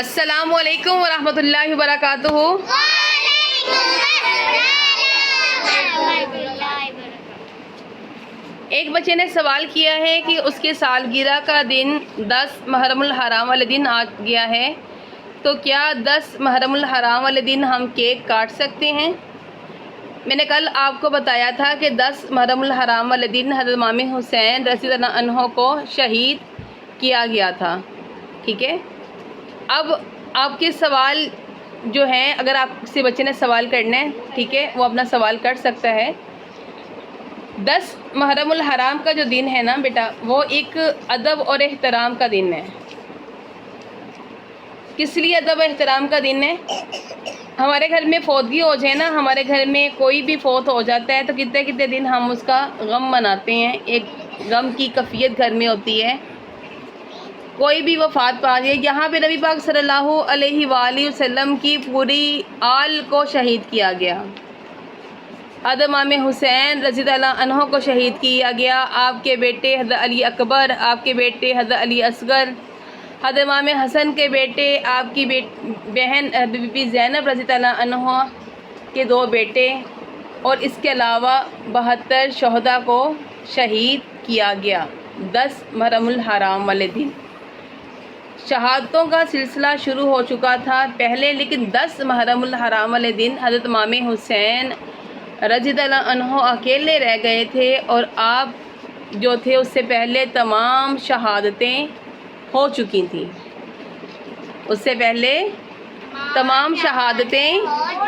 السلام علیکم ورحمۃ اللہ وبرکاتہ۔ ایک بچے نے سوال کیا ہے کہ اس کے سالگرہ کا دن 10 محرم الحرام والے دن آ گیا ہے، تو کیا 10 محرم الحرام والے دن ہم کیک کاٹ سکتے ہیں؟ میں نے کل آپ کو بتایا تھا کہ 10 محرم الحرام والے دن حضرت امام حسین رضی اللہ عنہ کو شہید کیا گیا تھا، ٹھیک ہے۔ اب آپ کے سوال جو ہیں، اگر آپ سے بچے نے سوال کرنا ہے، ٹھیک ہے، وہ اپنا سوال کر سکتا ہے۔ 10 محرم الحرام کا جو دن ہے نا بیٹا، وہ ایک ادب اور احترام کا دن ہے۔ کس لیے ادب و احترام کا دن ہے؟ ہمارے گھر میں فوتگی ہو جائے نا، ہمارے گھر میں کوئی بھی فوت ہو جاتا ہے تو کتنے دن ہم اس کا غم مناتے ہیں، ایک غم کی کیفیت گھر میں ہوتی ہے۔ کوئی بھی وفات پا جائے، یہاں پہ نبی پاک صلی اللہ علیہ وآلہ وسلم کی پوری آل کو شہید کیا گیا۔ حضرت امام حسین رضی اللہ عنہ کو شہید کیا گیا، آپ کے بیٹے حضرت علی اکبر، آپ کے بیٹے حضرت علی اصغر، حضرت امام حسن کے بیٹے، آپ کی بہن بی بی زینب رضی اللہ عنہ کے 2 بیٹے، اور اس کے علاوہ 72 شہداء کو شہید کیا گیا 10 محرم الحرام والے دن۔ شہادتوں کا سلسلہ شروع ہو چکا تھا پہلے، لیکن 10 محرم الحرام والے دن حضرت امام حسین رضی اللہ عنہ اکیلے رہ گئے تھے، اور آپ جو تھے اس سے پہلے تمام شہادتیں ہو چکی تھیں، اس سے پہلے تمام شہادتیں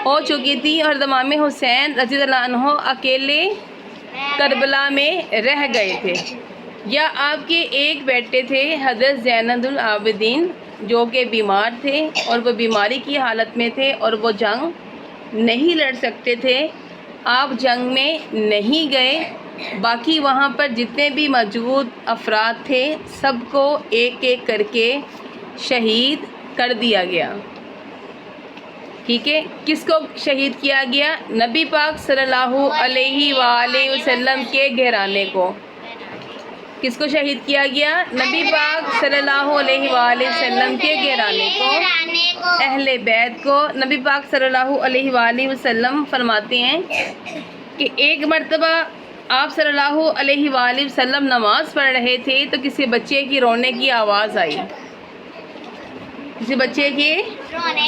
ہو چکی تھیں، اور حضرت امام حسین رضی اللہ عنہ اکیلے کربلا میں رہ گئے تھے۔ یا آپ کے ایک بیٹے تھے حضرت زین العابدین، جو کہ بیمار تھے اور وہ بیماری کی حالت میں تھے اور وہ جنگ نہیں لڑ سکتے تھے، آپ جنگ میں نہیں گئے۔ باقی وہاں پر جتنے بھی موجود افراد تھے سب کو ایک ایک کر کے شہید کر دیا گیا، ٹھیک ہے۔ کس کو شہید کیا گیا؟ نبی پاک صلی اللہ علیہ وآلہ وسلم کے گھرانے کو۔ کس کو شہید کیا گیا؟ نبی پاک صلی اللہ علیہ وآلہ وسلم کے گھرانے کو، اہل بیت کو۔ نبی پاک صلی اللہ علیہ وآلہ وسلم فرماتے ہیں کہ ایک مرتبہ آپ صلی اللہ علیہ وآلہ وسلم نماز پڑھ رہے تھے تو کسی بچے کی رونے کی آواز آئی، کسی بچے کی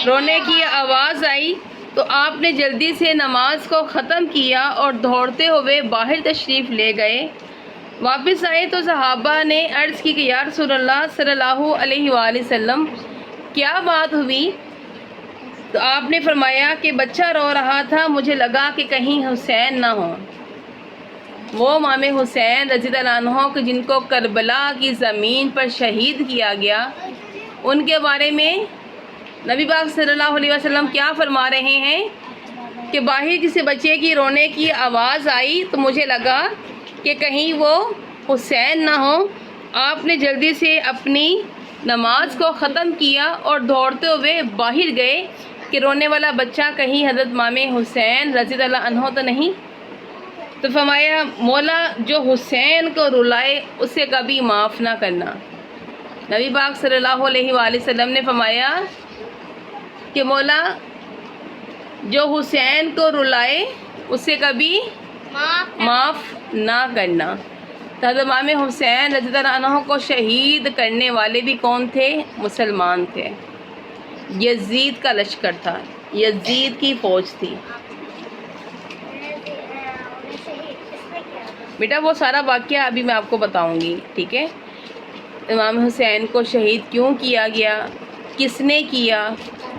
رونے کی آواز آئی، تو آپ نے جلدی سے نماز کو ختم کیا اور دوڑتے ہوئے باہر تشریف لے گئے۔ واپس آئے تو صحابہ نے عرض کی کہ یا رسول اللہ صلی اللہ علیہ وآلہ وسلم کیا بات ہوئی؟ تو آپ نے فرمایا کہ بچہ رو رہا تھا، مجھے لگا کہ کہیں حسین نہ ہو۔ وہ امام حسین رضی اللہ عنہ کہ جن کو کربلا کی زمین پر شہید کیا گیا، ان کے بارے میں نبی پاک صلی اللہ علیہ وسلم کیا فرما رہے ہیں کہ باہر کسی بچے کی رونے کی آواز آئی تو مجھے لگا کہ کہیں وہ حسین نہ ہو۔ آپ نے جلدی سے اپنی نماز کو ختم کیا اور دوڑتے ہوئے باہر گئے کہ رونے والا بچہ کہیں حضرت امام حسین رضی اللہ عنہ تو نہیں۔ تو فرمایا مولا جو حسین کو رلائے اسے کبھی معاف نہ کرنا۔ نبی پاک صلی اللہ علیہ وآلہ وسلم نے فرمایا کہ مولا جو حسین کو رلائے اسے کبھی معاف نہ کرنا۔ تو حضرت امام حسین رضی اللہ عنہ کو شہید کرنے والے بھی کون تھے؟ مسلمان تھے۔ یزید کا لشکر تھا، یزید کی فوج تھی۔ بیٹا وہ سارا واقعہ ابھی میں آپ کو بتاؤں گی، ٹھیک ہے۔ امام حسین کو شہید کیوں کیا گیا، کس نے کیا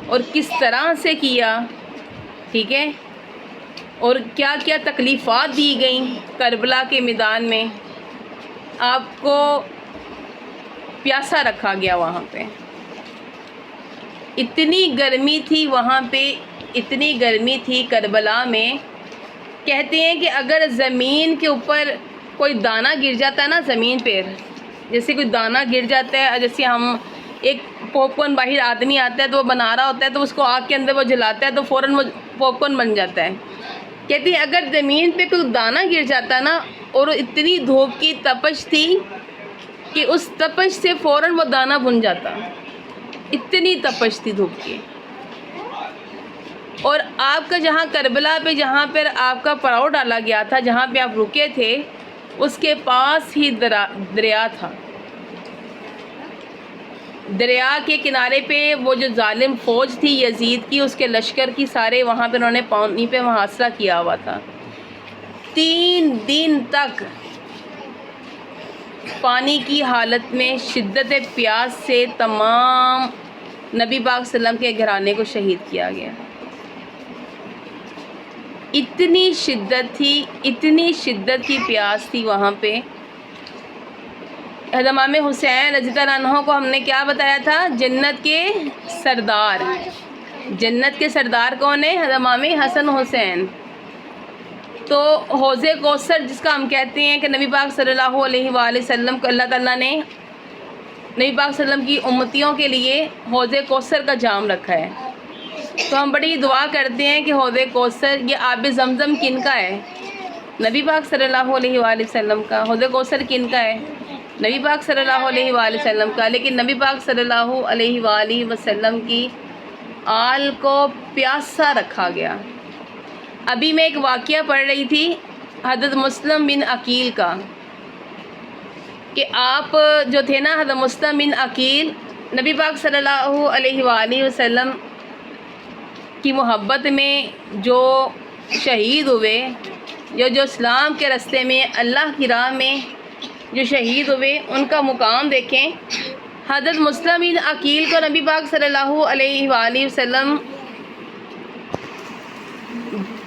اور کس طرح سے کیا، ٹھیک ہے، اور کیا کیا تکلیفات دی گئیں کربلا کے میدان میں۔ آپ کو پیاسا رکھا گیا وہاں پہ، اتنی گرمی تھی وہاں پہ، اتنی گرمی تھی کربلا میں، کہتے ہیں کہ اگر زمین کے اوپر کوئی دانہ گر جاتا ہے نا، زمین پہ جیسے کوئی دانہ گر جاتا ہے، جیسے ہم ایک پاپ کارن باہر آدمی آتا ہے تو وہ بنا رہا ہوتا ہے تو اس کو آگ کے اندر وہ جلاتا ہے تو فوراً وہ پاپ کارن بن جاتا ہے۔ کہتے ہیں اگر زمین پہ کوئی دانہ گر جاتا نا، اور اتنی دھوپ کی تپش تھی کہ اس تپش سے فوراً وہ دانہ بن جاتا، اتنی تپش تھی دھوپ کی. اور آپ کا جہاں کربلا پہ جہاں پر آپ کا پڑاؤ ڈالا گیا تھا، جہاں پہ آپ رکے تھے، اس کے پاس ہی دریا تھا. دریا کے کنارے پہ وہ جو ظالم فوج تھی یزید کی، اس کے لشکر کی، سارے وہاں پہ انہوں نے پانی پہ محاصرہ کیا ہوا تھا. 3 دن تک پانی کی حالت میں شدت پیاس سے تمام نبی پاک صلی اللہ علیہ وسلم کے گھرانے کو شہید کیا گیا. اتنی شدت تھی، اتنی شدت کی پیاس تھی وہاں پہ. حضرت امام حسین رضی اللہ عنہ کو ہم نے کیا بتایا تھا؟ جنت کے سردار. جنت کے سردار کون ہیں؟ حضرت امام حسن حسین. تو حوض کوثر جس کا ہم کہتے ہیں کہ نبی پاک صلی اللہ علیہ وآلہ وسلم کو اللہ تعالیٰ نے نبی پاک صلی اللہ علیہ وسلم کی امتیوں کے لیے حوض کوثر کا جام رکھا ہے. تو ہم بڑی دعا کرتے ہیں کہ حوض کوثر، یہ آب زمزم کن کا ہے؟ نبی پاک صلی اللہ علیہ وآلہ وسلم کا. حوض کوثر کن کا ہے؟ نبی پاک صلی اللہ علیہ وآلہ وسلم کا. لیکن نبی پاک صلی اللہ علیہ وآلہ وسلم کی آل کو پیاسا رکھا گیا. ابھی میں ایک واقعہ پڑھ رہی تھی حضرت مسلم بن عقیل کا، کہ آپ جو تھے نا، حضرت مسلم بن عقیل نبی پاک صلی اللہ علیہ وآلہ وسلم کی محبت میں جو شہید ہوئے، جو اسلام کے راستے میں اللہ کی راہ میں جو شہید ہوئے، ان کا مقام دیکھیں. حضرت مسلم بن عقیل کو نبی پاک صلی اللہ علیہ وآلہ وسلم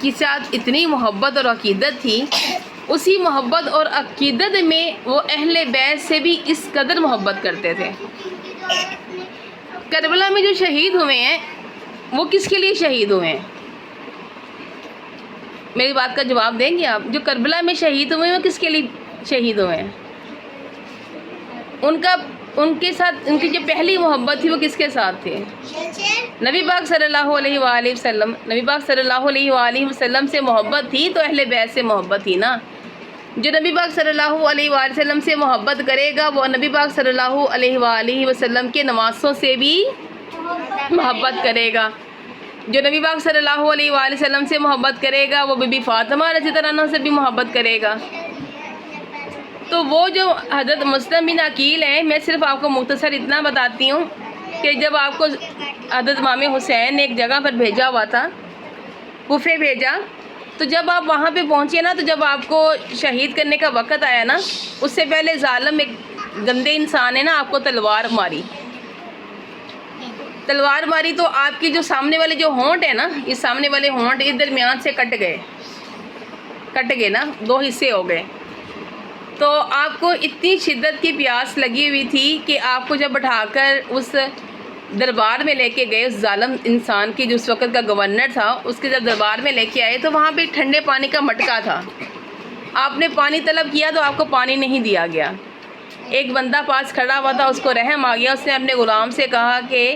کی ساتھ اتنی محبت اور عقیدت تھی. اسی محبت اور عقیدت میں وہ اہل بیت سے بھی اس قدر محبت کرتے تھے. کربلا میں جو شہید ہوئے ہیں وہ کس کے لیے شہید ہوئے ہیں؟ میری بات کا جواب دیں گے آپ؟ جو کربلا میں شہید ہوئے ہیں وہ کس کے لیے شہید ہوئے ہیں؟ ان کے ساتھ ان کی جو پہلی محبت تھی وہ کس کے ساتھ تھے؟ نبی پاک صلی اللہ علیہ وآلہ وسلم. نبی پاک صلی اللہ علیہ وآلہ وسلم سے محبت تھی تو اہل بیت سے محبت تھی نا. جو نبی پاک صلی اللہ علیہ وآلہ وسلم سے محبت کرے گا وہ نبی پاک صلی اللہ علیہ وآلہ وسلم کے نواسوں سے بھی محبت کرے گا. جو نبی پاک صلی اللہ علیہ وآلہ وسلم سے محبت کرے گا وہ بی بی فاطمہ رضی اللہ عنہا سے بھی محبت کرے گا. تو وہ جو حضرت مسلم بن عقیل ہیں، میں صرف آپ کو مختصر اتنا بتاتی ہوں کہ جب آپ کو حضرت امام حسین نے ایک جگہ پر بھیجا ہوا تھا، کوفے بھیجا، تو جب آپ وہاں پہ پہنچے نا، تو جب آپ کو شہید کرنے کا وقت آیا نا، اس سے پہلے ظالم ایک گندے انسان ہے نا، آپ کو تلوار ماری تو آپ کی جو سامنے والے جو ہونٹ ہے نا، یہ سامنے والے ہونٹ اس درمیان سے کٹ گئے نا، 2 حصے ہو گئے. تو آپ کو اتنی شدت کی پیاس لگی ہوئی تھی کہ آپ کو جب بٹھا کر اس دربار میں لے کے گئے، اس ظالم انسان کی جو اس وقت کا گورنر تھا، اس کے جب دربار میں لے کے آئے تو وہاں پہ ٹھنڈے پانی کا مٹکا تھا. آپ نے پانی طلب کیا تو آپ کو پانی نہیں دیا گیا. ایک بندہ پاس کھڑا ہوا تھا، اس کو رحم آ گیا. اس نے اپنے غلام سے کہا کہ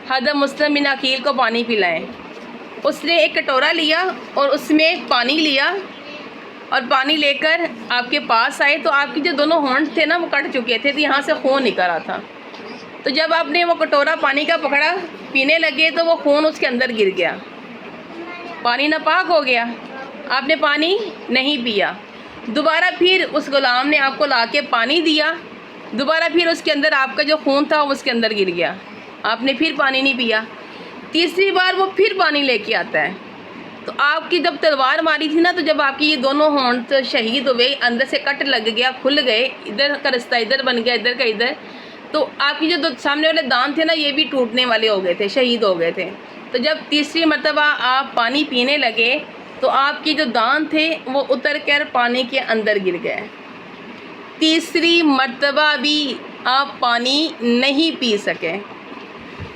حضرت مسلم بن عقیل کو پانی پلائیں. اس نے ایک کٹورا لیا اور اس میں پانی لیا، اور پانی لے کر آپ کے پاس آئے تو آپ کی جو دونوں ہونٹ تھے نا وہ کٹ چکے تھے، تو یہاں سے خون نکل رہا تھا. تو جب آپ نے وہ کٹورا پانی کا پکڑا، پینے لگے تو وہ خون اس کے اندر گر گیا، پانی ناپاک ہو گیا. آپ نے پانی نہیں پیا. دوبارہ پھر اس غلام نے آپ کو لا کے پانی دیا، دوبارہ پھر اس کے اندر آپ کا جو خون تھا وہ اس کے اندر گر گیا، آپ نے پھر پانی نہیں پیا. تیسری بار وہ پھر پانی لے کے آتا ہے. تو آپ کی جب تلوار ماری تھی نا، تو جب آپ کی یہ دونوں ہونٹ شہید ہوئے، اندر سے کٹ لگ گیا، کھل گئے، ادھر کا رستہ ادھر بن گیا، ادھر کا ادھر، تو آپ کی جو سامنے والے دانت تھے نا یہ بھی ٹوٹنے والے ہو گئے تھے، شہید ہو گئے تھے. تو جب تیسری مرتبہ آپ پانی پینے لگے تو آپ کی جو دانت تھے وہ اتر کر پانی کے اندر گر گئے. تیسری مرتبہ بھی آپ پانی نہیں پی سکے.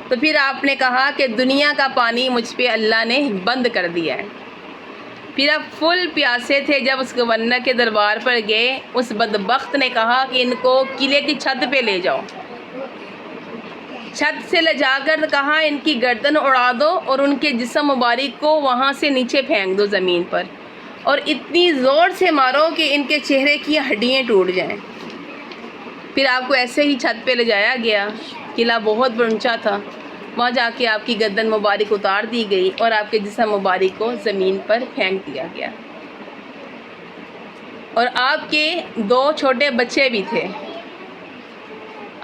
تو پھر آپ نے کہا کہ دنیا کا پانی مجھ پہ اللہ نے بند کر دیا ہے. پھر آپ فل پیاسے تھے. جب اس گورنر کے دربار پر گئے، اس بدبخت نے کہا کہ ان کو قلعے کی چھت پہ لے جاؤ. چھت سے لے جا کر کہا ان کی گردن اڑا دو اور ان کے جسم مبارک کو وہاں سے نیچے پھینک دو زمین پر، اور اتنی زور سے مارو کہ ان کے چہرے کی ہڈیاں ٹوٹ جائیں. پھر آپ کو ایسے ہی چھت پہ لے جایا گیا. قلعہ بہت اونچا تھا. وہاں جا کے آپ کی گردن مبارک اتار دی گئی اور آپ کے جسم مبارک کو زمین پر پھینک دیا گیا، اور آپ کے 2 چھوٹے بچے بھی تھے۔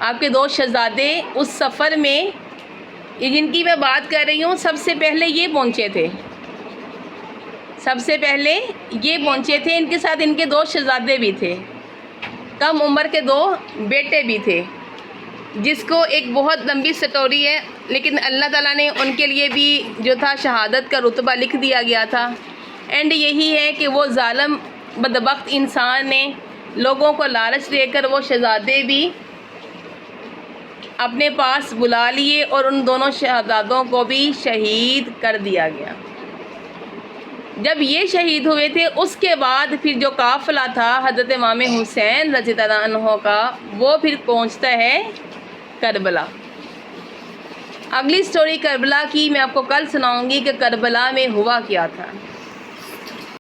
آپ کے 2 شہزادے اس سفر میں، جن کی میں بات کر رہی ہوں، سب سے پہلے یہ پہنچے تھے، ان کے ساتھ ان کے 2 شہزادے بھی تھے، کم عمر کے 2 بیٹے بھی تھے، جس کو ایک بہت لمبی سٹوری ہے، لیکن اللہ تعالیٰ نے ان کے لیے بھی جو تھا شہادت کا رتبہ لکھ دیا گیا تھا۔ اینڈ یہی ہے کہ وہ ظالم بدبخت انسان نے لوگوں کو لالچ دے کر وہ شہزادے بھی اپنے پاس بلا لیے، اور ان دونوں شہزادوں کو بھی شہید کر دیا گیا۔ جب یہ شہید ہوئے تھے، اس کے بعد پھر جو قافلہ تھا حضرت امام حسین رضی اللہ عنہ کا، وہ پھر پہنچتا ہے کربلا۔ اگلی سٹوری کربلا کی میں آپ کو کل سناؤں گی کہ کربلا میں ہوا کیا تھا۔